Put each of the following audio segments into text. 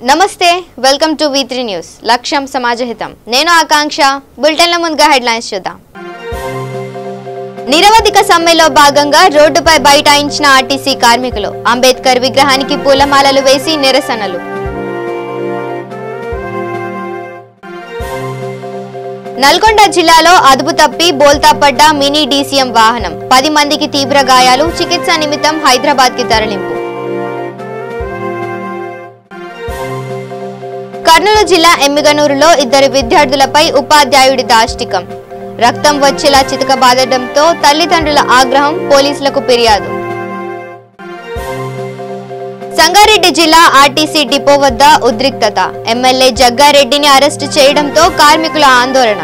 నమస్తే welcome to V3 news లక్ష్యం సమాజహితం నేను ఆకాంక్ష బులెటిన్ల ముందుగా హెడ్లైన్స్ చూద్దాం నిరవధిక సమ్మెలో భాగంగా రోడ్డుపై బైఠాయించిన ఆర్టీసీ కార్మికులు అంబేద్కర్ విగ్రహానికి పూలమాలలు వేసి నిరసనలు నల్గొండ జిల్లాలో అదుపు తప్పి బోల్తా పడ్డ మినీ డీసీఎం వాహనం 10 మందికి తీవ్ర గాయాలు చికిత్స నిమిత్తం హైదరాబాద్కి తరలింపు కర్నూలు జిల్లా ఎమ్మిగనూరులో 2 విద్యార్థులపై ఉపాధ్యాయుడి దాష్టికం రక్తం వచ్చేలా చితకబాదడంతో తల్లిదండ్రుల ఆగ్రహం పోలీసులకు ఫిర్యాదు సంగారెడ్డి జిల్లా ఆర్టీసీ డిపో వద్ద ఉద్రిక్తత ఎమ్మెల్యే జగ్గారెడ్డిని అరెస్టు చేయడంతో కార్మికుల ఆందోళన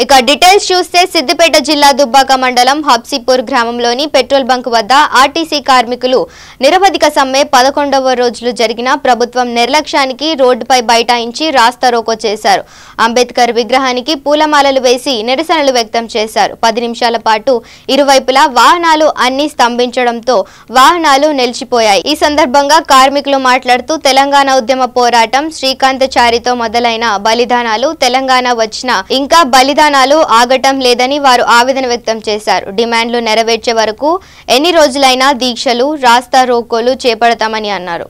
ఇక డీటెయిల్స్ చూస్తే సిద్దిపేట జిల్లా దుబ్బాక మండలం హబ్సిపూర్ గ్రామంలోని పెట్రోల్ బంక్ వద్ద ఆర్టీసీ కార్మికులు నిరవధిక సమ్మె 11వ రోజులు జరిగిన ప్రభుత్వం నిర్లక్ష్యానికి రోడ్డుపై బైఠాయించి రాస్తారోకో చేశారు అంబేద్కర్ విగ్రహానికి పూలమాలలు వేసి నిరసనలు వ్యక్తం చేశారు 10 నిమిషాల పాటు ఇరువైపులా వాహనాలు అన్ని స్తంభించడంతో వాహనాలు నిలిచిపోయాయి ఈ సందర్భంగా కార్మికులు మాట్లాడుతూ తెలంగాణ ఉద్యమ పోరాటం శ్రీకాంతచారితో మొదలైన బలిదానాలు తెలంగాణ వచ్చిన ఇంకా బలిదానాలు ఆగటం లేదని వారు ఆవేదన వ్యక్తం చేశారు డిమాండ్లు నెరవేర్చే వరకు ఎన్ని రోజులైనా దీక్షలు రాస్తా రోకోలు చేపడతామని అన్నారు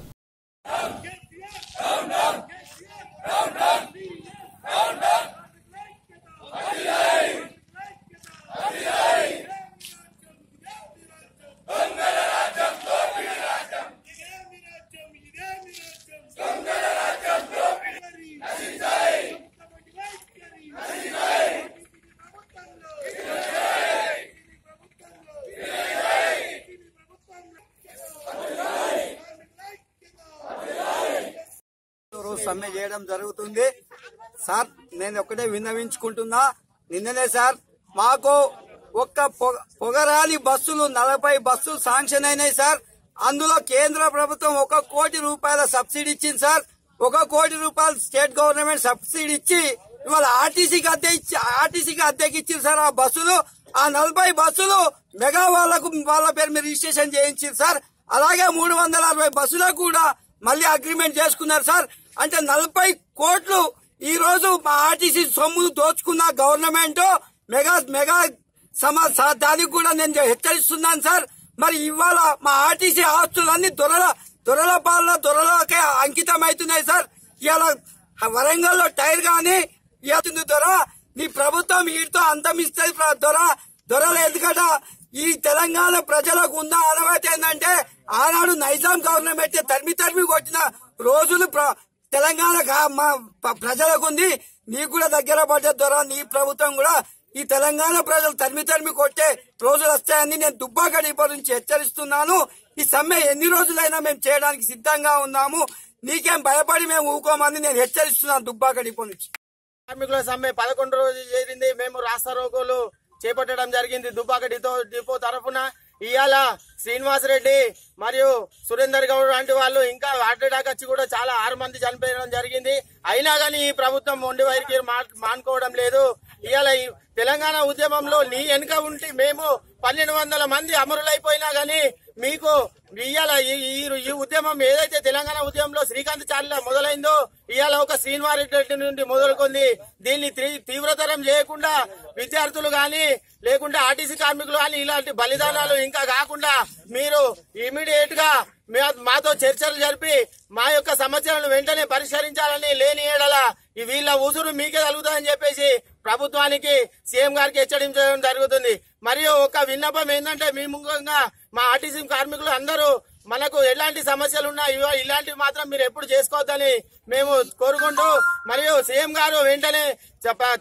సమ్మె చేయడం జరుగుతుంది సార్ నేను ఒకటే విన్నవించుకుంటున్నా నిన్ననే సార్ మాకు ఒక్క పొగరాని బస్సులు 40 బస్సులు శాంక్షన్ అయినాయి సార్ అందులో కేంద్ర ప్రభుత్వం 1 కోటి రూపాయల సబ్సిడీ ఇచ్చింది సార్ 1 కోటి రూపాయలు స్టేట్ గవర్నమెంట్ సబ్సిడీ ఇచ్చి ఇవాళ ఆర్టీసీకి అద్దెకి ఇచ్చింది సార్ ఆ బస్సులు ఆ 40 బస్సులు మెగా వాళ్ళ పేరు మీద రిజిస్ట్రేషన్ చేయించారు సార్ అలాగే 360 బస్సులకు కూడా మళ్ళీ అగ్రిమెంట్ చేసుకున్నారు సార్ అంటే 40 కోట్లు ఈ రోజు మా ఆర్టీసీ సొమ్మును దోచుకున్న గవర్నమెంట్ మెగా దానికి కూడా నేను హెచ్చరిస్తున్నాను సార్ మరి ఇవాళ మా ఆర్టీసీ ఆస్తులన్నీ దొరల పాలన దొరలకే అంకితం అవుతున్నాయి సార్ ఇవాళ వరంగల్ లో టైర్ గాని దొర నీ ప్రభుత్వం వీటితో అంతమిస్తుంది దొరల ఎందుకట ఈ తెలంగాణ ప్రజలకు ఉన్న అలవాటు ఏంటంటే ఆనాడు నైజాం గవర్నమెంట్ తరిమి కొట్టిన రోజులు తెలంగాణ మా ప్రజలకు ఉంది నీకు కూడా దగ్గర పడ్డ ద్వారా నీ ప్రభుత్వం కూడా ఈ తెలంగాణ ప్రజలు తరిమి కొట్టే రోజులు వస్తాయని నేను దుబ్బాక డిపో నుంచి హెచ్చరిస్తున్నాను ఈ సమ్మె ఎన్ని రోజులైనా మేము చేయడానికి సిద్ధంగా ఉన్నాము నీకేం భయపడి మేము ఊకోమని నేను హెచ్చరిస్తున్నాను దుబ్బాక డిపో నుంచి కార్మికుల సమ్మె 11 రోజులు చేరింది మేము రాస్తారోకోలు చేపట్టడం జరిగింది దుబ్బాక డిపో తరఫున ఇవాళ శ్రీనివాస్ రెడ్డి మరియు సురేందర్ గౌడ్ లాంటి వాళ్ళు ఇంకా హార్ట్ అటాక్ వచ్చి కూడా చాలా 6 మంది చనిపోయడం జరిగింది అయినా గానీ ఈ ప్రభుత్వం మొండి వైఖరి మానుకోవడం లేదు ఇవాళ తెలంగాణ ఉద్యమంలో నీ వెనుక ఉండి మేము 1200 మంది అమరులైపోయినా గానీ మీకు ఇవాళ ఈ ఉద్యమం ఏదైతే తెలంగాణ ఉద్యమంలో శ్రీకాంతచారిలో మొదలైందో ఇవాళ ఒక శ్రీనివాస్ రెడ్డి నుండి మొదలుకుంది దీన్ని తీవ్రతరం చేయకుండా విద్యార్థులు గాని లేకుంటే ఆర్టీసీ కార్మికులు గాని ఇలాంటి బలిదానాలు ఇంకా కాకుండా మీరు ఇమీడియట్ గా మాతో చర్చలు జరిపి మా యొక్క సమస్యలను వెంటనే పరిష్కరించాలని లేని ఏడల వీళ్ళ ఉసురు మీకే కలుగుతుందని చెప్పేసి ప్రభుత్వానికి సీఎం గారికి హెచ్చరించడం జరుగుతుంది మరియు ఒక విన్నపం ఏంటంటే మీ ముఖ్యంగా మా ఆర్టీసీ కార్మికులు అందరూ మనకు ఎలాంటి సమస్యలు ఉన్నాయో ఇలాంటివి మాత్రం మీరు ఎప్పుడు చేసుకోవద్దని మేము కోరుకుంటూ మరియు సీఎం గారు వెంటనే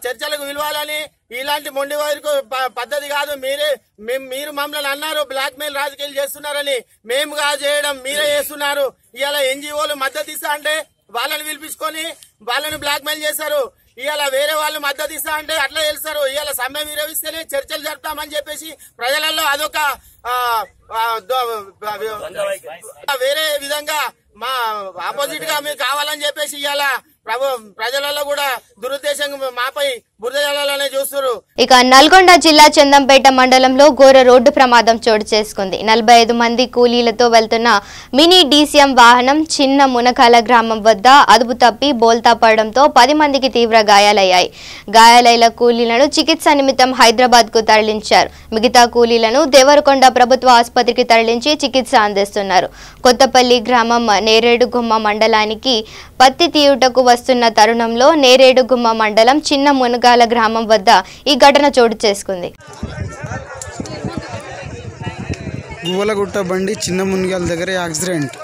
చర్చలకు పిలవాలని ఇలాంటి మొండి వైపు పద్ధతి కాదు మీరు మమ్మల్ని అన్నారు బ్లాక్ మెయిల్ రాజకీయాలు చేస్తున్నారని మేము కాదు చేయడం మీరే చేస్తున్నారు ఇవాళ ఎన్జిఓలు మద్దతు ఇస్తా అంటే వాళ్ళని పిలిపించుకొని వాళ్ళని బ్లాక్ మెయిల్ చేశారు ఇవాళ వేరే వాళ్ళు మద్దతు ఇస్తా అంటే అట్లా తెలుస్తారు ఇవాళ సమ్మె విరమిస్తేనే చర్చలు జరుపుతామని చెప్పేసి ప్రజలలో అదొక వేరే విధంగా మా ఆపోజిట్ గా మీరు కావాలని చెప్పేసి ఇవాళ ప్రజలలో కూడా దురుద్దేశంగా మాపై బురద జలాలనే చూస్తున్నారు. ఇక నల్గొండ జిల్లా చందంపేట మండలంలో ఘోర రోడ్డు ప్రమాదం చోటు చేసుకుంది. 45 మంది కూలీలతో వెళ్తున్న మినీ డీసీఎం వాహనం చిన్న మునకాల గ్రామం వద్ద అదుపు తప్పి బోల్తా పడడంతో 10 మందికి తీవ్ర గాయాలయ్యాయి. గాయాలైన కూలీలను చికిత్స నిమిత్తం హైదరాబాద్ కు తరలించారు. మిగతా కూలీలను దేవరకొండ ప్రభుత్వ ఆసుపత్రికి తరలించి చికిత్స అందిస్తున్నారు. కొత్తపల్లి గ్రామం నేరేడుగుమ్మ మండలానికి పత్తి తీయుటకు వస్తున్న తరుణంలో నేరేడుగుమ్మ మండలం చిన్న మునగాల గ్రామం వద్ద ఈ ఘటన చోటు చేసుకుంది. గువ్వలగుట్ట బండి చిన్న మునగాల దగ్గర యాక్సిడెంట్.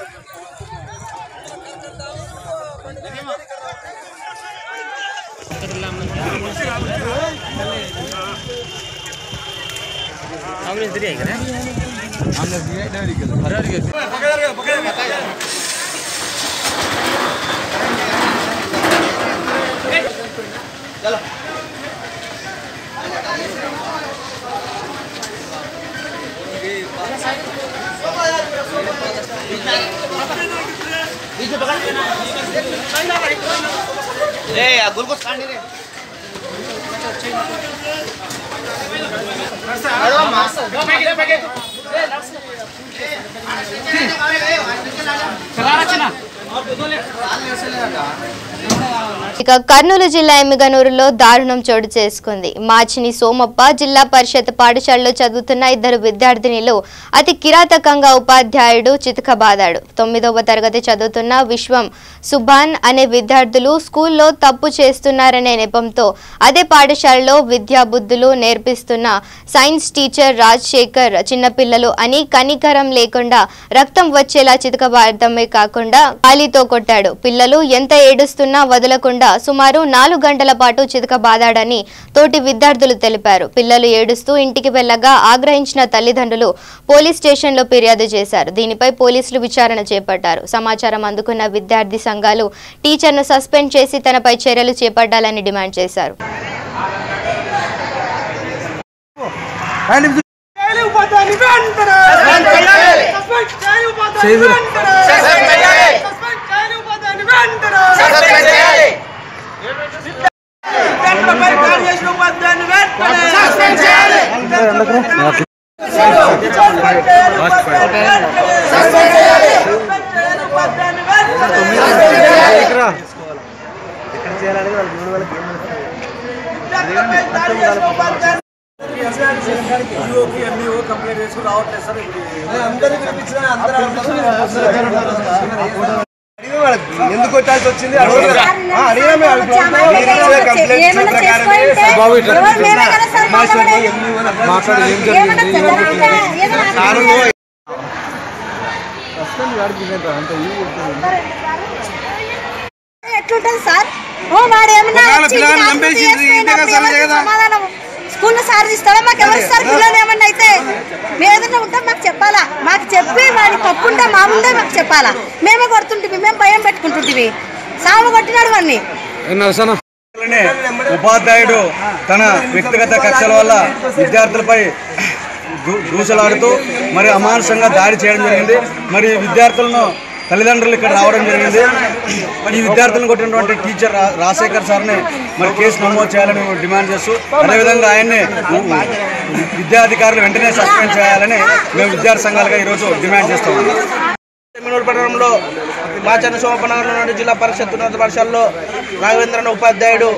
ఇక కర్నూలు జిల్లా ఎమ్మిగనూరులో దారుణం చోటు చేసుకుంది. మాచిని సోమప్ప జిల్లా పరిషత్ పాఠశాలలో చదువుతున్న 2 విద్యార్థినిలు అతి కిరాతకంగా ఉపాధ్యాయుడు చితకబాదాడు. 9వ తరగతి చదువుతున్న విశ్వం సుభాన్ అనే విద్యార్థులు స్కూల్లో తప్పు చేస్తున్నారనే నెపంతో అదే పాఠశాలలో విద్యా బుద్ధులు నేర్పిస్తున్న సైన్స్ టీచర్ రాజశేఖర్ చిన్నపిల్లలు అని కనికరం లేకుండా రక్తం వచ్చేలా చితకబాదమే కాకుండా కాలితో కొట్టాడు. పిల్లలు ఎంత ఏడుస్తున్నా వదలకుండా సుమారు 4 గంటల పాటు చితకబాదాడని తోటి విద్యార్థులు తెలిపారు. పిల్లలు ఏడుస్తూ ఇంటికి వెళ్లగా ఆగ్రహించిన తల్లిదండ్రులు పోలీస్ స్టేషన్లో ఫిర్యాదు చేశారు. దీనిపై పోలీసులు విచారణ చేపట్టారు. సమాచారం అందుకున్న విద్యార్థి సంఘాలు టీచర్ను సస్పెండ్ చేసి తనపై చర్యలు చేపట్టాలని డిమాండ్ చేశారు. ఎందుకు కొట్టాల్సి వచ్చింది? ఎట్లుంటది సార్? స్కూల్లో సార్ ఇస్తారా? మాకు ఎవరు ఇస్తారు? పిల్లలు ఏమన్నా అయితే మేము ఏదైనా ఉంటే మాకు చెప్పాలా, మాకు చెప్పి వాడి తప్పుంటే మా ముందే మాకు చెప్పాలా. మేమే కొడుతుంటివి, మేము భయం పెట్టుకుంటుంటివి. సాము కొట్టినాడు వాడిని. ఉపాధ్యాయుడు తన వ్యక్తిగత కక్షల వల్ల విద్యార్థులపై దూషలాడుతూ మరి అమానుషంగా దాడి చేయడం జరిగింది. మరి విద్యార్థులను తల్లిదండ్రులు ఇక్కడ రావడం జరిగింది. ఈ విద్యార్థులను కొట్టినటువంటి టీచర్ రాజశేఖర్ సార్ని మరి కేసు నమోదు చేయాలని డిమాండ్ చేస్తూ, అదేవిధంగా ఆయన్ని విద్యాధికారులు వెంటనే సస్పెండ్ చేయాలని మేము విద్యార్థి సంఘాలుగా ఈరోజు డిమాండ్ చేస్తున్నాం. ఎమ్మిగనూరు పట్టణంలో మాచన్న సోమప్పనగర్ జిల్లా పరిషత్ ఉన్నత పాఠశాలలో రాఘవేంద్రన్ ఉపాధ్యాయుడు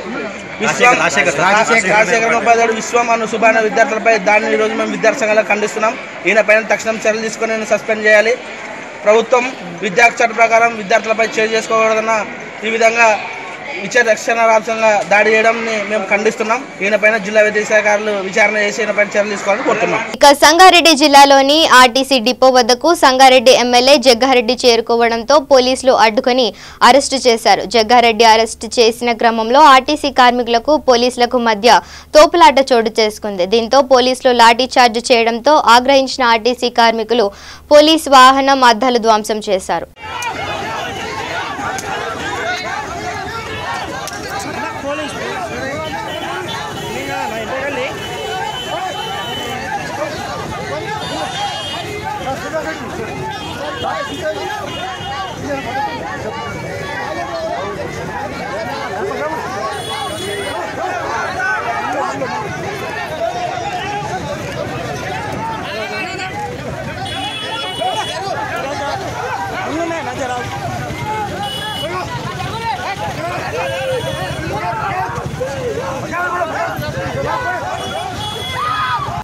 రాజశేఖరన్ ఉపాధ్యాయుడు విశ్వం అను సుభాన విద్యార్థులపై దాడిని ఈరోజు మేము విద్యార్థి సంఘాలుగా ఖండిస్తున్నాం. ఈయన పైన తక్షణం చర్యలు తీసుకొని సస్పెండ్ చేయాలి. ప్రభుత్వం విద్యా చట్ట ప్రకారం విద్యార్థులపై చర్య చేసుకోకూడదన్న ఈ విధంగా విచక్షణారహితంగా దాడి చేయడం మేము ఖండిస్తున్నాం. ఈయనపైన జిల్లా విద్యాధికారులు విచారణ చేసి ఈయనపైన చర్యలు తీసుకోవాలని కోరుతున్నాం. ఇక సంగారెడ్డి జిల్లాలోని ఆర్టీసీ డిపో వద్దకు సంగారెడ్డి ఎమ్మెల్యే జగ్గారెడ్డి చేరుకోవడంతో పోలీసులు అడ్డుకొని అరెస్టు చేశారు. జగ్గారెడ్డి అరెస్టు చేసిన క్రమంలో ఆర్టీసీ కార్మికులకు పోలీసులకు మధ్య తోపులాట చోటు చేసుకుంది. దీంతో పోలీసులు లాఠీ చార్జ్ చేయడంతో ఆగ్రహించిన ఆర్టీసీ కార్మికులు పోలీస్ వాహనం అద్దాలు ధ్వంసం చేశారు.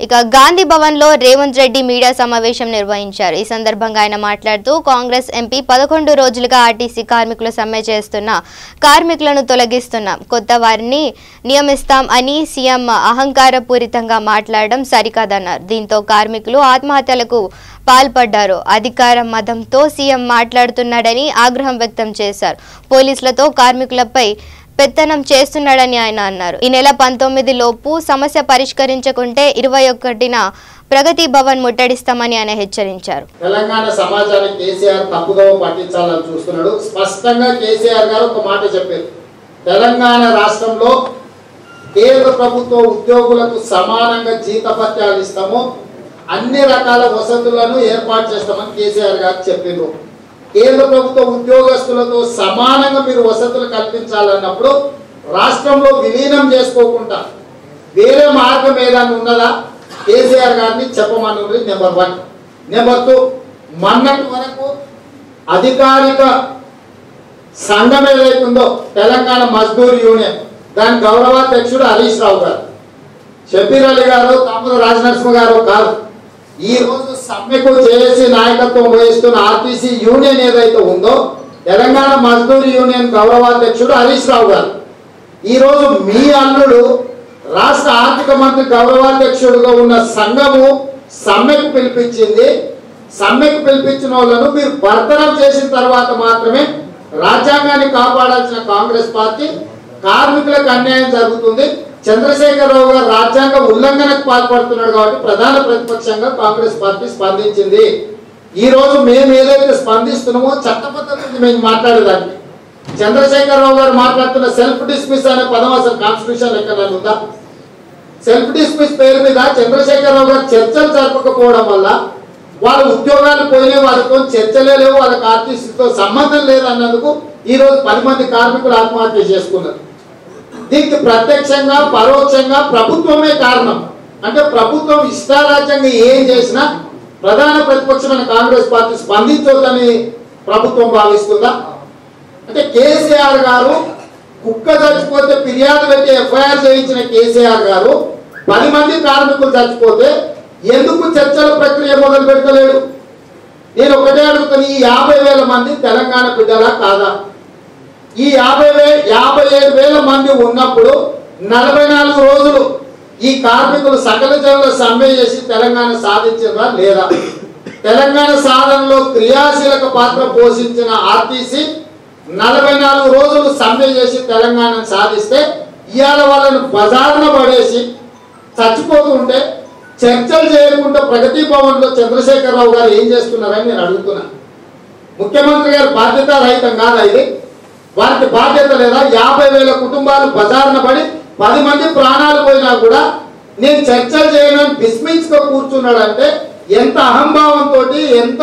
ఇక గాంధీ భవన్ లో రేవంత్ రెడ్డి మీడియా సమావేశం నిర్వహించారు. ఈ సందర్భంగా ఆయన మాట్లాడుతూ కాంగ్రెస్ ఎంపీ 11 రోజులుగా ఆర్టీసీ కార్మికులు సమ్మె చేస్తున్న కార్మికులను తొలగిస్తున్నాం, కొత్త వారిని నియమిస్తాం అని సీఎం అహంకారపూరితంగా మాట్లాడడం సరికాదన్నారు. దీంతో కార్మికులు ఆత్మహత్యలకు పాల్పడ్డారు. అధికార మదంతో సీఎం మాట్లాడుతున్నాడని ఆగ్రహం వ్యక్తం చేశారు. పోలీసులతో కార్మికులపై పెత్తనం చేస్తున్నాడని ఆయన అన్నారు. ఈ నెల 19 లోపు సమస్య పరిష్కరించకుంటే 21న ప్రగతి భవన్ ముట్టడిస్తామని ఆయన హెచ్చరించారు. తెలంగాణ సమాజానికి కేసీఆర్ తప్పుదోవ పట్టించాలని చూస్తున్నాడు. స్పష్టంగా కేసీఆర్ గారు ఒక మాట చెప్పారు. తెలంగాణ రాష్ట్రంలో కేంద్ర ప్రభుత్వ ఉద్యోగులకు సమానంగా జీతభత్యాలు ఇస్తాము, అన్ని రకాల వసతులను ఏర్పాటు చేస్తామని కేసీఆర్ గారు చెప్పారు. కేంద్ర ప్రభుత్వ ఉద్యోగస్తులతో సమానంగా మీరు వసతులు కల్పించాలన్నప్పుడు రాష్ట్రంలో విలీనం చేసుకోకుండా వేరే మార్గం ఏదైనా ఉన్నదా కేసీఆర్ గారిని చెప్పమన్నది నెంబర్ 1. నెంబర్ 2, మొన్నటి వరకు అధికారిక సంఘం ఏదైతుందో తెలంగాణ మజ్దూర్ యూనియన్, దాని గౌరవాధ్యక్షుడు హరీష్ రావు గారు, షబీర్ అలీ గారు, తామూరు రాజనరసింహ గారు కాదు. ఈ రోజు సమ్మెకు చేసి నాయకత్వం వహిస్తున్న ఆర్టీసీ యూనియన్ ఏదైతే ఉందో తెలంగాణ మజ్దూర్ యూనియన్ గౌరవాధ్యక్షుడు హరీష్ రావు గారు, ఈ రోజు మీ అల్లుడు రాష్ట్ర ఆర్థిక మంత్రి గౌరవాధ్యక్షుడుగా ఉన్న సంఘము సమ్మెకు పిలిపించింది. సమ్మెకు పిలిపించిన వాళ్ళను మీరు భర్తనం చేసిన తర్వాత మాత్రమే రాజ్యాంగాన్ని కాపాడాల్సిన కాంగ్రెస్ పార్టీ కార్మికులకు అన్యాయం జరుగుతుంది. చంద్రశేఖరరావు గారు రాజ్యాంగ ఉల్లంఘనకు పాల్పడుతున్నాడు కాబట్టి ప్రధాన ప్రతిపక్షంగా కాంగ్రెస్ పార్టీ స్పందించింది. ఈ రోజు మేము ఏదైతే స్పందిస్తున్నామో చట్టబద్ధత మేము మాట్లాడేదాన్ని. చంద్రశేఖరరావు గారు మాట్లాడుతున్న సెల్ఫ్ డిస్మిస్ అనే పదం అసలు కాన్స్టిట్యూషన్ ఎక్కడ ఉందా? సెల్ఫ్ డిస్మిస్ పేరు మీద చంద్రశేఖరరావు గారు చర్చలు జరపకపోవడం వల్ల వాళ్ళ ఉద్యోగాలు పోయినాయి, వాళ్ళతో చర్చలే లేవు, వాళ్ళకి ఆర్టీసీతో సంబంధం లేదన్నందుకు ఈ రోజు 10 మంది కార్మికులు ఆత్మహత్య చేసుకున్నారు. దీనికి ప్రత్యక్షంగా పరోక్షంగా ప్రభుత్వమే కారణం. అంటే ప్రభుత్వం ఇష్టారాజ్యంగా ఏం చేసినా ప్రధాన ప్రతిపక్షమైన కాంగ్రెస్ పార్టీ స్పందించొద్దని ప్రభుత్వం భావిస్తుందా? అంటే కేసీఆర్ గారు కుక్క చచ్చిపోతే ఫిర్యాదు పెట్టి ఎఫ్ఐఆర్ చేయించిన కేసీఆర్ గారు 10 మంది కార్మికులు చచ్చిపోతే ఎందుకు చర్చల ప్రక్రియ మొదలు పెట్టలేడు? నేను ఒకటే అడుగుతాను, ఈ 50,000 మంది తెలంగాణ బిడ్డలా కాదా? ఈ 57,000 మంది ఉన్నప్పుడు 44 రోజులు ఈ కార్మికులు సకల జనుల సమ్మె చేసి తెలంగాణ సాధించారా లేదా? తెలంగాణ సాధనలో క్రియాశీలక పాత్ర పోషించిన ఆర్టీసీ 44 రోజులు సమ్మె చేసి తెలంగాణను సాధిస్తే ఇవాళ వాళ్ళను బజారున పడేసి చచ్చిపోతుంటే చర్చలు చేయకుండా ప్రగతి భవన్లో చంద్రశేఖరరావు గారు ఏం చేస్తున్నారని నేను అడుగుతున్నా. ముఖ్యమంత్రి గారు బాధ్యత రహితం కాదా ఇది? వారికి బాధ్యత లేదా? 50,000 కుటుంబాలు బజారున పడి 10 మంది ప్రాణాలు పోయినా కూడా నేను చర్చలు చేయనని విస్మించుకో కూర్చున్నాడంటే ఎంత అహంభావంతో, ఎంత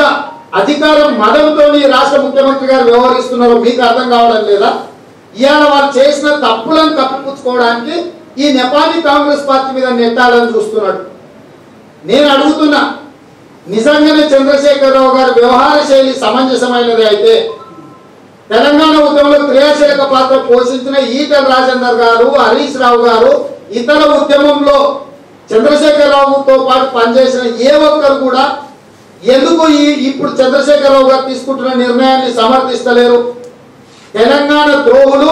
అధికారం మదంతో ఈ రాష్ట్ర ముఖ్యమంత్రి గారు వ్యవహరిస్తున్నారో మీకు అర్థం కావడం లేదా? ఇవాళ వాళ్ళు చేసిన తప్పులను కప్పిపుచ్చుకోవడానికి ఈ నెపాలి కాంగ్రెస్ పార్టీ మీద నెట్టాలని చూస్తున్నాడు. నేను అడుగుతున్నా, నిజంగానే చంద్రశేఖరరావు గారి వ్యవహార శైలి సమంజసమైనది అయితే తెలంగాణ ఉద్యమంలో క్రియాశీలక పాత్ర పోషించిన ఈటల రాజేందర్ గారు, హరీష్ రావు గారు, ఇతర ఉద్యమంలో చంద్రశేఖరరావుతో పాటు పనిచేసిన ఏ ఒక్కరు కూడా ఎందుకు ఇప్పుడు చంద్రశేఖరరావు గారు తీసుకుంటున్న నిర్ణయాన్ని సమర్థిస్తలేరు? తెలంగాణ ద్రోహులు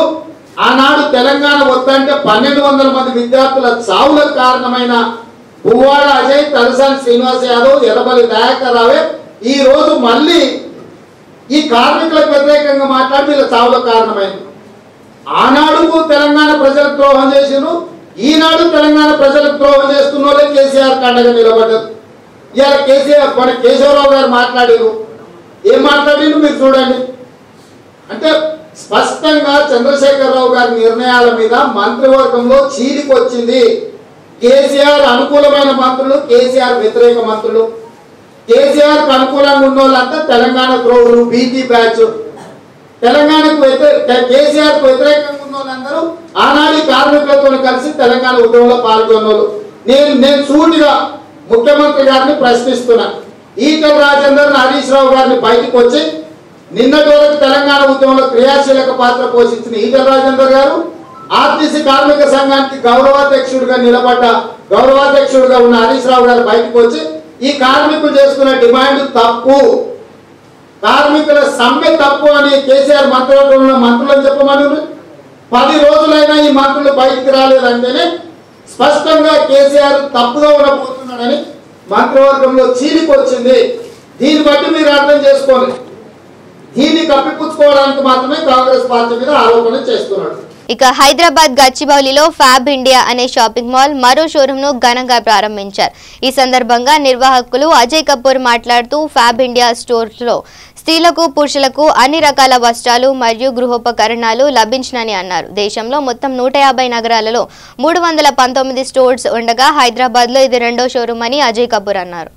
ఆనాడు తెలంగాణ వద్దంటే 1,200 మంది విద్యార్థుల చావులకు కారణమైన పువ్వాడ అజయ్, తలసాని శ్రీనివాస్ యాదవ్, ఎర్రబల్లి దయాకర్ రావే ఈ రోజు మళ్ళీ ఈ కార్మికులకు వ్యతిరేకంగా మాట్లాడి వీళ్ళ చావులకు కారణమైంది. ఆనాడు తెలంగాణ ప్రజలకు ద్రోహం చేసిరు, ఈనాడు తెలంగాణ ప్రజలకు ద్రోహం చేస్తున్న వాళ్ళే కేసీఆర్ కండగా నిలబడ్డారు. ఇవాళ కేసీఆర్ మన కేశవరావు గారు మాట్లాడారు, ఏం మాట్లాడిండు మీరు చూడండి. అంటే స్పష్టంగా చంద్రశేఖరరావు గారి నిర్ణయాల మీద మంత్రివర్గంలో చీలికి వచ్చింది. కేసీఆర్ అనుకూలమైన మంత్రులు, కేసీఆర్ వ్యతిరేక మంత్రులు. కేసీఆర్ అనుకూలంగా ఉన్న వాళ్ళంతా తెలంగాణ ద్రోహులు, బీటీ బ్యాచ్. తెలంగాణకు కేసీఆర్ కు వ్యతిరేకంగా ఉన్న వాళ్ళందరూ ఆనాడి కార్మికులతో కలిసి తెలంగాణ ఉద్యమంలో పాల్గొన్న వాళ్ళు. నేను సూటిగా ముఖ్యమంత్రి గారిని ప్రశ్నిస్తున్నా, ఈటల రాజేందర్, హరీష్ రావు గారిని బయటకు వచ్చి నిన్నటి వరకు తెలంగాణ ఉద్యమంలో క్రియాశీలక పాత్ర పోషించిన ఈటల రాజేందర్ గారు, ఆర్టీసీ కార్మిక సంఘానికి గౌరవాధ్యక్షుడిగా ఉన్న హరీష్ రావు గారు బయటకు వచ్చి ఈ కార్మికులు చేసుకున్న డిమాండ్ తప్పు, కార్మికుల సమ్మె తప్పు అని కేసీఆర్ మంత్రివర్గంలో మంత్రులను చెప్పమని 10 రోజులైనా ఈ మంత్రులు బయటికి రాలేదంటేనే స్పష్టంగా కేసీఆర్ తప్పుగా ఉండబోతున్నాడని మంత్రివర్గంలో చీలికొచ్చింది. దీన్ని బట్టి మీరు అర్థం చేసుకోండి. దీన్ని కప్పిపుచ్చుకోవడానికి మాత్రమే కాంగ్రెస్ పార్టీ మీద ఆరోపణ చేస్తున్నాడు. ఇక హైదరాబాద్ గచ్చిబౌలిలో ఫ్యాబ్ ఇండియా అనే షాపింగ్ మాల్ మరో షోరూమ్ ను ఘనంగా ప్రారంభించారు. ఈ సందర్భంగా నిర్వాహకులు అజయ్ కపూర్ మాట్లాడుతూ ఫ్యాబ్ ఇండియా స్టోర్స్ లో స్త్రీలకు పురుషులకు అన్ని రకాల వస్త్రాలు మరియు గృహోపకరణాలు లభించినని అన్నారు. దేశంలో మొత్తం 150 నగరాలలో 319 స్టోర్స్ ఉండగా హైదరాబాద్ లో ఇది 2వ షోరూమ్ అని అజయ్ కపూర్ అన్నారు.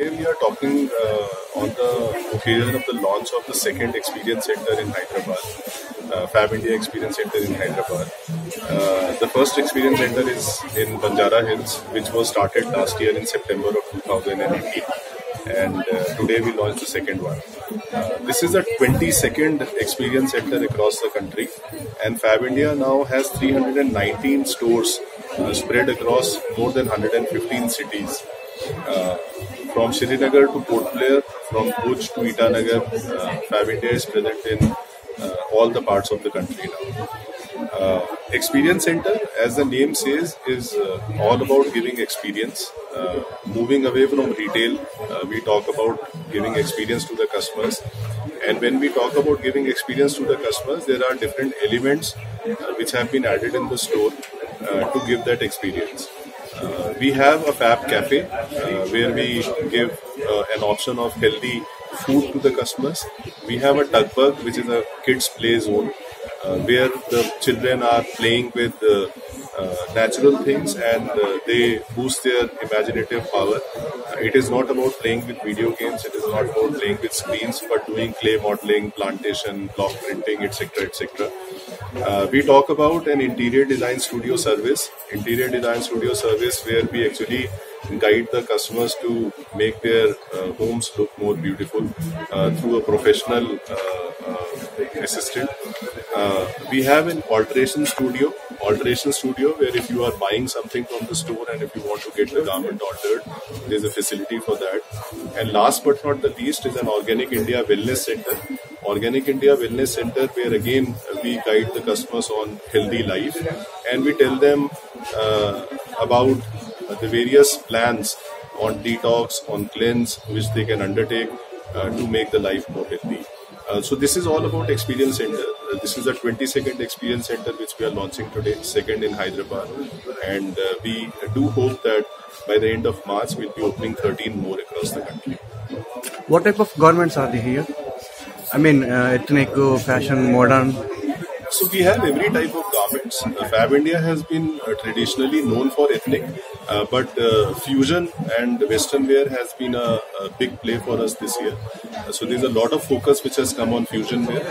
Today we are talking on the occasion of the launch of the second experience center in Hyderabad, Fab India Experience Center in Hyderabad. The first experience center is in Banjara Hills, which was started last year in September of 2018, and today we launched the second one. This is the 22nd experience center across the country, and Fab India now has 319 stores spread across more than 115 cities. From Srinagar to Port Blair, from Bhuj to Itanagar, Fab India is present in all the parts of the country now. Experience Center, as the name says, is all about giving experience. Moving away from retail, we talk about giving experience to the customers. And when we talk about giving experience to the customers, there are different elements which have been added in the store to give that experience. We have a Fab Cafe where we give an option of healthy food to the customers. We have a Tugbug, which is a kids play zone where the children are playing with natural things and they boost their imaginative power. It is not about playing with video games, it is not about playing with screens, but doing clay modeling, plantation, block printing, etc. etc. We talk about an interior design studio service where we actually guide the customers to make their homes look more beautiful through a professional assistant. We have an alteration studio where if you are buying something from the store and if you want to get the garment altered, there is a facility for that. And last but not the least is an Organic India Wellness Center. Organic India Wellness Center, where again we guide the customers on healthy life and we tell them about the various plans on detox, on cleanse, which they can undertake to make the life more healthy. So this is all about Experience Center. This is the 22nd Experience Center which we are launching today, second in Hyderabad, and we do hope that by the end of March we'll be opening 13 more across the country. What type of garments are they here? I mean, ethnic, fashion, modern. So we have every type of garments. Fab India has been traditionally known for ethnic, but fusion and western wear has been a big play for us this year. So there's a lot of focus which has come on fusion wear,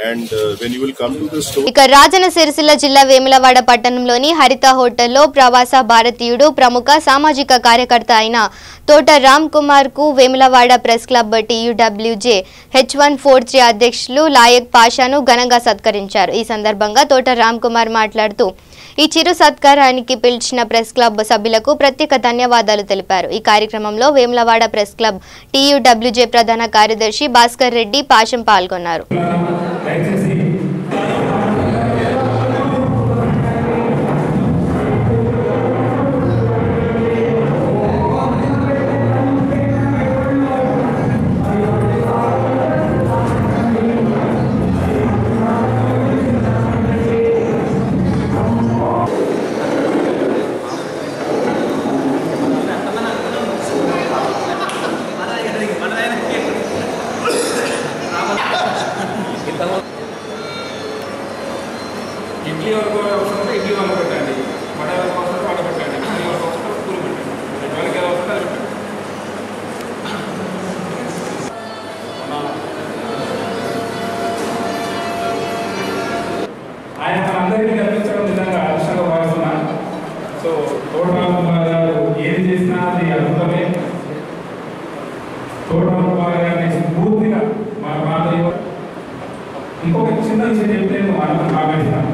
and when you will come to the store. ఇక రాజన్న సిరిసిల్ల జిల్లా వేములవాడ పట్టణంలోని హరిత హోటల్లో ప్రవాస భారతీయుడు ప్రముఖ సామాజిక కార్యకర్త అయిన తోట రామ్ కుమార్ కు Vemulawada press club TUWJ H143 అధ్యక్షులు లాయక్ పాషాను ఘనంగా సత్కరించారు. ఈ సందర్భంగా తోట రామ్ కుమార్ మాట్లాడుతూ ఈ చిరు సత్కారానికి పిలిచిన ప్రెస్ క్లబ్ సభ్యులకు ప్రత్యేక ధన్యవాదాలు తెలిపారు. ఈ కార్యక్రమంలో వేములవాడ ప్రెస్ క్లబ్ TUWJ ప్రధాన కార్యదర్శి భాస్కర్ రెడ్డి పాషం పాల్గొన్నారు. వరకు అవసరం ఇడ్లీ వాళ్ళు పెట్టండి, వడ వరకు అవసరం వడ పెట్టండి, పూరి వరకు అవసరం పూరి పెట్టండి, వాళ్ళకి ఎలా వస్తుందో అది పెట్టండి. ఆయన మనందరికీ కల్పించడం నిజంగా అదృష్టంగా భావిస్తున్నా. సో తోటరామకుమార్ గారు ఏది చేసినా అది అద్భుతమే. తోటరామకుమార్ గారిని పూర్తిగా మన ప్రాంతంలో ఇంకొక చిన్న విషయం చెప్తే నేను మాట్లాడతాను.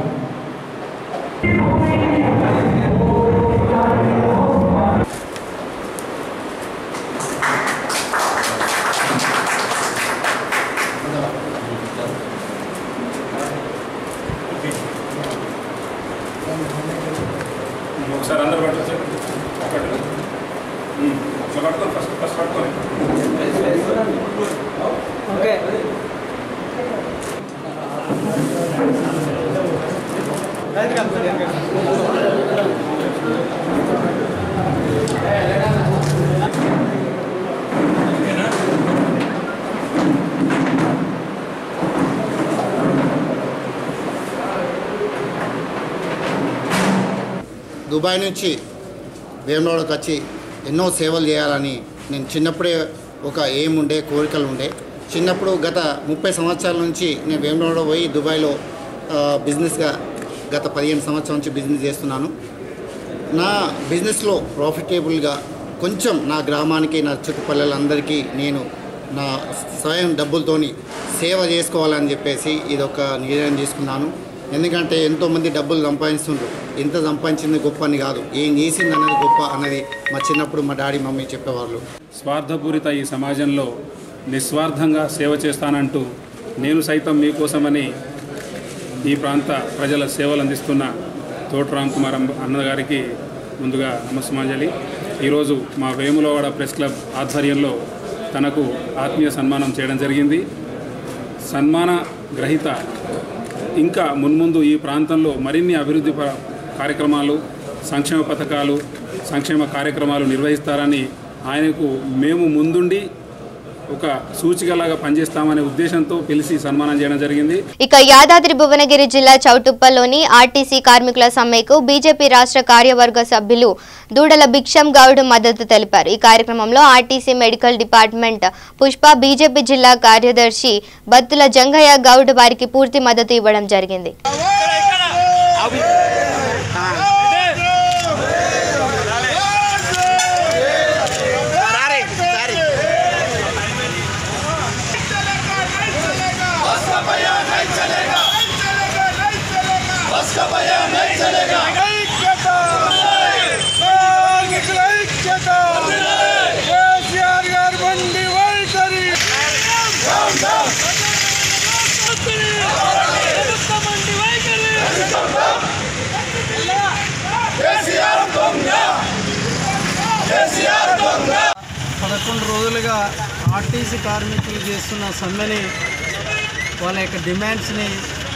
ఒకసారి అందరూ పట్టుకోండి, ఫస్ట్ పట్టుకోండి. ఓకే దుబాయ్ నుంచి వేములవాడకు వచ్చి ఎన్నో సేవలు చేయాలని నేను చిన్నప్పుడే ఒక ఎయిమ్ ఉండే, కోరికలు ఉండే. చిన్నప్పుడు గత 30 సంవత్సరాల నుంచి నేను వేములవాడ పోయి దుబాయ్లో బిజినెస్గా గత 15 సంవత్సరాల నుంచి బిజినెస్ చేస్తున్నాను. నా బిజినెస్లో ప్రాఫిటబుల్గా కొంచెం నా గ్రామానికి, నా చుట్టుపల్లెలందరికీ నేను నా స్వయం డబ్బులతోని సేవ చేసుకోవాలని చెప్పేసి ఇదొక నిర్ణయం తీసుకున్నాను. ఎందుకంటే ఎంతోమంది డబ్బులు సంపాదిస్తుండ్రు, ఎంత సంపాదించింది గొప్ప అని కాదు, ఏం చేసింది అన్నది గొప్ప అన్నది మా చిన్నప్పుడు మా డాడీ మమ్మీ చెప్పేవాళ్ళు. స్వార్థపూరిత ఈ సమాజంలో నిస్వార్థంగా సేవ చేస్తానంటూ నేను సైతం మీకోసమని ఈ ప్రాంత ప్రజల సేవలు అందిస్తున్న తోటరామకుమార్ అన్నగారికి ముందుగా నమస్సుమాంజలి. ఈరోజు మా వేములవాడ ప్రెస్ క్లబ్ ఆధ్వర్యంలో తనకు ఆత్మీయ సన్మానం చేయడం జరిగింది. సన్మాన గ్రహీత ఇంకా మున్ముందు ఈ ప్రాంతంలో మరిన్ని అభివృద్ధి కార్యక్రమాలు, సంక్షేమ పథకాలు, సంక్షేమ కార్యక్రమాలు నిర్వహిస్తారని ఆయనకు మేము ముందుండి ఒక సూచికలాగా పనిచేస్తామనే ఉద్దేశంతో పిలిచి సన్మానం చేయడం జరిగింది. ఇక యాదాద్రి భువనగిరి జిల్లా చౌటుప్పల్లోని ఆర్టీసీ కార్మికుల సమ్మెకు బీజేపీ రాష్ట్ర కార్యవర్గ సభ్యులు దూడల భిక్షం గౌడ్ మద్దతు తెలిపారు. ఈ కార్యక్రమంలో RTC medical department Pushpa, BJP జిల్లా కార్యదర్శి బత్తుల జంగయ్య గౌడ్ వారికి పూర్తి మద్దతు ఇవ్వడం జరిగింది. పదకొండు రోజులుగా ఆర్టీసీ కార్మికులు చేస్తున్న సమ్మెని, వాళ్ళ యొక్క డిమాండ్స్ని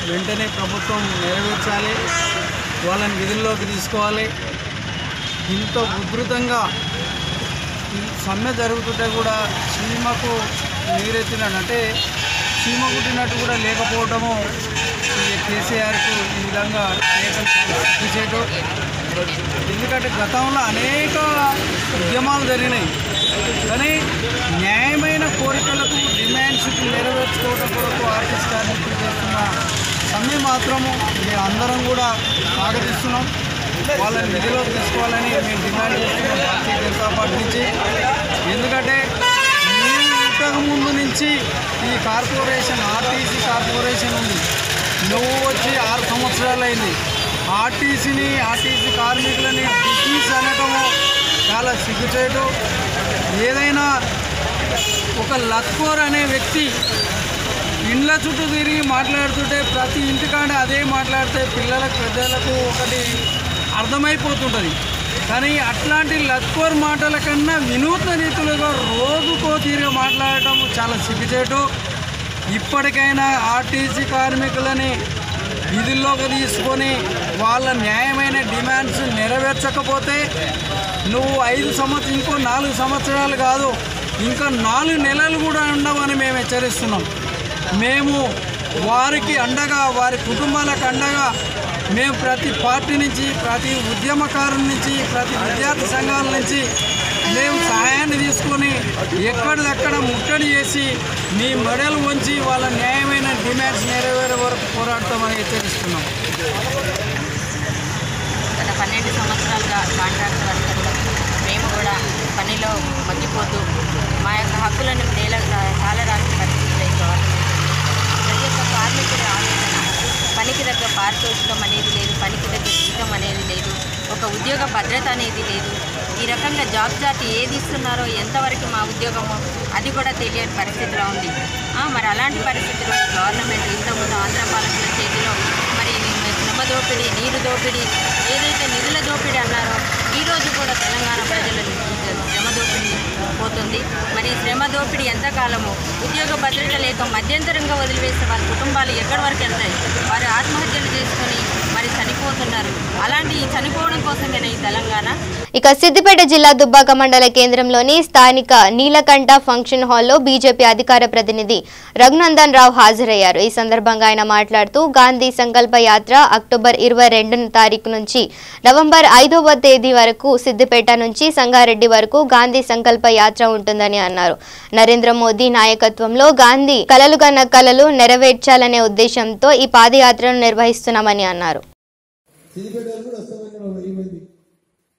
వెంటనే ప్రభుత్వం నెరవేర్చాలి, వాళ్ళని విధుల్లోకి తీసుకోవాలి. ఇంత ఉధృతంగా సమ్మె జరుగుతుంటే కూడా చీమకు నీరెత్తినట్టు, అంటే చీమ కుట్టినట్టు కూడా లేకపోవడము ఈ కేసీఆర్కు ఈ విధంగా చేయడం. ఎందుకంటే గతంలో అనేక ఉద్యమాలు జరిగినాయి, కానీ న్యాయమైన కోరికలకు, డిమాండ్స్కి నెరవేర్చుకోవడం కొరకు ఆర్టీసీ కార్మికులు చేస్తున్న సమ్మె మాత్రము మేము అందరం కూడా స్వాగతిస్తున్నాం. వాళ్ళని విధిలోకి తీసుకోవాలని మేము డిమాండ్ చేస్తున్నాం భారతీయ జనతా పార్టీ నుంచి. ఎందుకంటే మేము ఇంతకుముందు నుంచి ఈ కార్పొరేషన్, ఆర్టీసీ కార్పొరేషన్ ఉంది, నువ్వు వచ్చి 6 సంవత్సరాలు అయింది. ఆర్టీసీ కార్మికులని డిస్మిస్ అనటము చాలా సిగ్గుచేటు. ఏదైనా ఒక లత్కోర్ అనే వ్యక్తి ఇండ్ల చుట్టూ తిరిగి మాట్లాడుతుంటే ప్రతి ఇంటికాడ అదే మాట్లాడితే పిల్లలకు, పెద్దలకు ఒకటి అర్థమైపోతుంటుంది. కానీ అట్లాంటి లత్కోర్ మాటల కన్నా వినూత్న రీతులుగా రోజుకో తీరుగా మాట్లాడటం చాలా సిగ్గుచేటు. ఇప్పటికైనా ఆర్టీసీ కార్మికులని విధుల్లోకి తీసుకొని వాళ్ళ న్యాయమైన డిమాండ్స్ నెరవేర్చకపోతే నువ్వు 5 సంవత్సరాలు, ఇంకో 4 సంవత్సరాలు కాదు, ఇంకా 4 నెలలు కూడా ఉండవని మేము హెచ్చరిస్తున్నాం. మేము వారికి అండగా, వారి కుటుంబాలకు అండగా మేము ప్రతి పార్టీ నుంచి, ప్రతి ఉద్యమకారుల నుంచి, ప్రతి విద్యార్థి సంఘాల నుంచి మేము సహాయాన్ని తీసుకొని ఎక్కడిదక్కడ ముట్టడి చేసి మీ మెడలు వంచి వాళ్ళ న్యాయమైన డిమాండ్స్ నెరవేరే వరకు పోరాడతామని హెచ్చరిస్తున్నాం. గత 12 సంవత్సరాలుగా కాంట్రాక్ట్ వర్కర్లు మేము కూడా పనిలో మగ్గిపోతూ మా యొక్క హక్కులను కాలరాసిన పరిస్థితులు ప్రతి ఒక్క కార్మికుడి ఆలోచన పనికి తగ్గ పారితోషికం అనేది లేదు, పనికి తగ్గ జీతం అనేది లేదు, ఒక ఉద్యోగ భద్రత అనేది లేదు. ఈ రకంగా జాబ్ చార్ట్ ఏది ఇస్తున్నారో ఎంతవరకు మా ఉద్యోగమో అది కూడా తెలియని పరిస్థితిలో ఉంది. మరి అలాంటి పరిస్థితిలో గవర్నమెంట్ ఇంతకుముందు ఆంధ్ర పాలకుల చేతిలో మరి శ్రమ దోపిడీ, నీరు దోపిడీ, ఏదైతే నిధుల దోపిడీ అన్నారో ఈరోజు కూడా తెలంగాణ ప్రజల శ్రమ దోపిడీ పోతుంది. మరి శ్రమ దోపిడీ ఎంతకాలము, ఉద్యోగ భద్రత లేక మధ్యంతరంగా వదిలివేస్తే వారి కుటుంబాలు ఎక్కడి వరకు వెళ్తాయి, వారు ఆత్మహత్యలు చేసుకొని మరి చనిపోతున్నారు. అలాంటి చనిపోవడం కోసమేనా ఈ తెలంగాణ? ఇక సిద్దిపేట జిల్లా దుబ్బాక మండల కేంద్రంలోని స్థానిక నీలకంఠ ఫంక్షన్ హాల్లో బీజేపీ అధికార ప్రతినిధి రఘునందన్ రావు హాజరయ్యారు. ఈ సందర్భంగా ఆయన మాట్లాడుతూ గాంధీ సంకల్ప యాత్ర అక్టోబర్ 22వ తారీఖు నుంచి నవంబర్ 5వ తేదీ వరకు సిద్దిపేట నుంచి సంగారెడ్డి వరకు గాంధీ సంకల్ప యాత్ర ఉంటుందని అన్నారు. నరేంద్ర మోదీ నాయకత్వంలో గాంధీ కలలుగన్న కలలు నెరవేర్చాలనే ఉద్దేశంతో ఈ పాదయాత్రను నిర్వహిస్తున్నామని అన్నారు.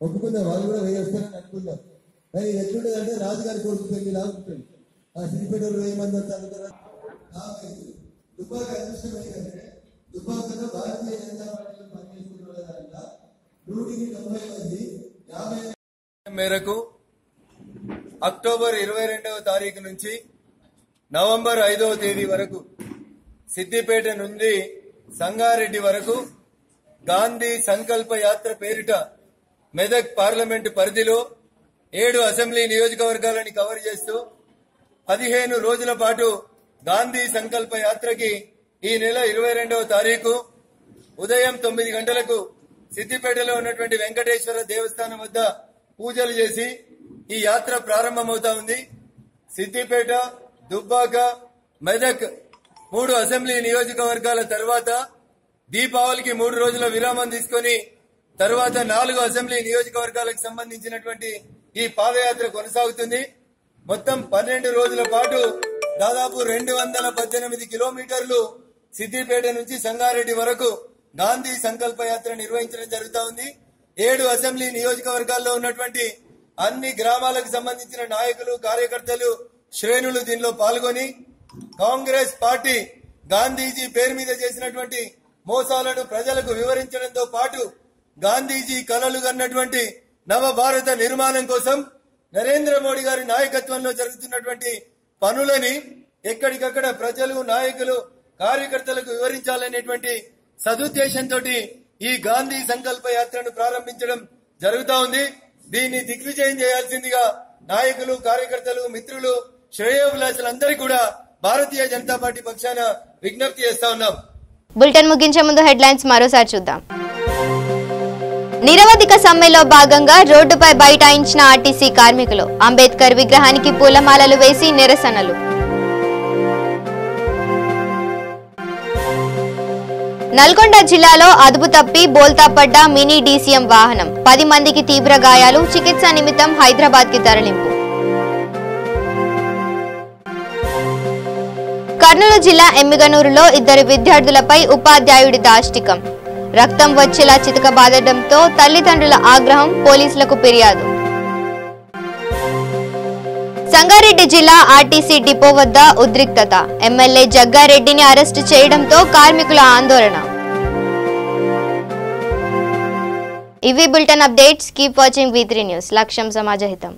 ఒప్పుకుందాం, వాళ్ళు కూడా వేయేస్తారని అనుకుందాం. కానీ ఇది ఎట్లుంటుంది అంటే రాజుగారి కొడుకు పెళ్లి లాగుంటుంది. ఆ సిరిపేటలో 1000 మంది వస్తారు. దుబ్బాక అదృష్టం ఏంటంటే దుబ్బాకలో భారతీయ జనతా పార్టీలో పనిచేస్తున్న 190 మంది 50 మేరకు అక్టోబర్ 22వ తారీఖు నుంచి నవంబర్ 5వ తేదీ వరకు సిద్దిపేట నుండి సంగారెడ్డి వరకు గాంధీ సంకల్ప యాత్ర పేరిట మెదక్ పార్లమెంటు పరిధిలో 7 అసెంబ్లీ నియోజకవర్గాలని కవర్ చేస్తూ 15 రోజుల పాటు గాంధీ సంకల్ప యాత్రకి ఈ నెల 22వ తారీఖు ఉదయం 9 గంటలకు సిద్దిపేటలో ఉన్నటువంటి వెంకటేశ్వర దేవస్థానం వద్ద పూజలు చేసి ఈ యాత్ర ప్రారంభమవుతా ఉంది. సిద్దిపేట, దుబ్బాక, మెదక్ 3 అసెంబ్లీ నియోజకవర్గాల తర్వాత దీపావళికి 3 రోజుల విరామం తీసుకుని తర్వాత 4 అసెంబ్లీ నియోజకవర్గాలకు సంబంధించినటువంటి ఈ పాదయాత్ర కొనసాగుతుంది. మొత్తం 12 రోజుల పాటు దాదాపు 218 కిలోమీటర్లు సిద్దిపేట నుంచి సంగారెడ్డి వరకు గాంధీ సంకల్ప యాత్ర నిర్వహించడం జరుగుతా ఉంది. 7 అసెంబ్లీ నియోజకవర్గాల్లో ఉన్నటువంటి అన్ని గ్రామాలకు సంబంధించిన నాయకులు, కార్యకర్తలు, శ్రేణులు దీనిలో పాల్గొని కాంగ్రెస్ పార్టీ గాంధీజీ పేరు మీద చేసినటువంటి మోసాలను ప్రజలకు వివరించడంతో పాటు గాంధీజీ కలలు కన్నటువంటి నవ భారత నిర్మాణం కోసం నరేంద్ర మోడీ గారి నాయకత్వంలో జరుగుతున్నటువంటి పనులని ఎక్కడికక్కడ ప్రజలు, నాయకులు, కార్యకర్తలకు వివరించాలనేటువంటి సదుద్దేశంతో ఈ గాంధీ సంకల్ప యాత్రను ప్రారంభించడం జరుగుతా ఉంది. దీన్ని దిగ్విజయం చేయాల్సిందిగా నాయకులు, కార్యకర్తలు, మిత్రులు, శ్రేయోభిలాషులందరికీ కూడా భారతీయ జనతా పార్టీ పక్షాన విజ్ఞప్తి చేస్తా ఉన్నాం. బులెటిన్ ముగించే ముందు హెడ్లైన్స్ మరోసారి చూద్దాం. నిరవధిక సమ్మెలో భాగంగా రోడ్డుపై బైఠాయించిన ఆర్టీసీ కార్మికులు, అంబేద్కర్ విగ్రహానికి పూలమాలలు వేసి నిరసనలు. నల్గొండ జిల్లాలో అదుపు తప్పి బోల్తా పడ్డ మినీ డీసీఎం వాహనం, 10 మందికి తీవ్ర గాయాలు, చికిత్స నిమిత్తం హైదరాబాద్ కి తరలింపు. కర్నూలు జిల్లా ఎమ్మిగనూరులో 2 విద్యార్థులపై ఉపాధ్యాయుడి దాష్టికం, రక్తం వచ్చేలా చితకబాదడంతో తల్లిదండ్రుల ఆగ్రహం, పోలీసులకు ఫిర్యాదు. సంగారెడ్డి జిల్లా ఆర్టీసీ డిపో వద్ద ఉద్రిక్తత, ఎమ్మెల్యే జగ్గారెడ్డిని అరెస్టు చేయడంతో కార్మికుల ఆందోళన. ఇవి bulletin updates. Keep watching V3 news. లక్ష్యం సమాజహితం.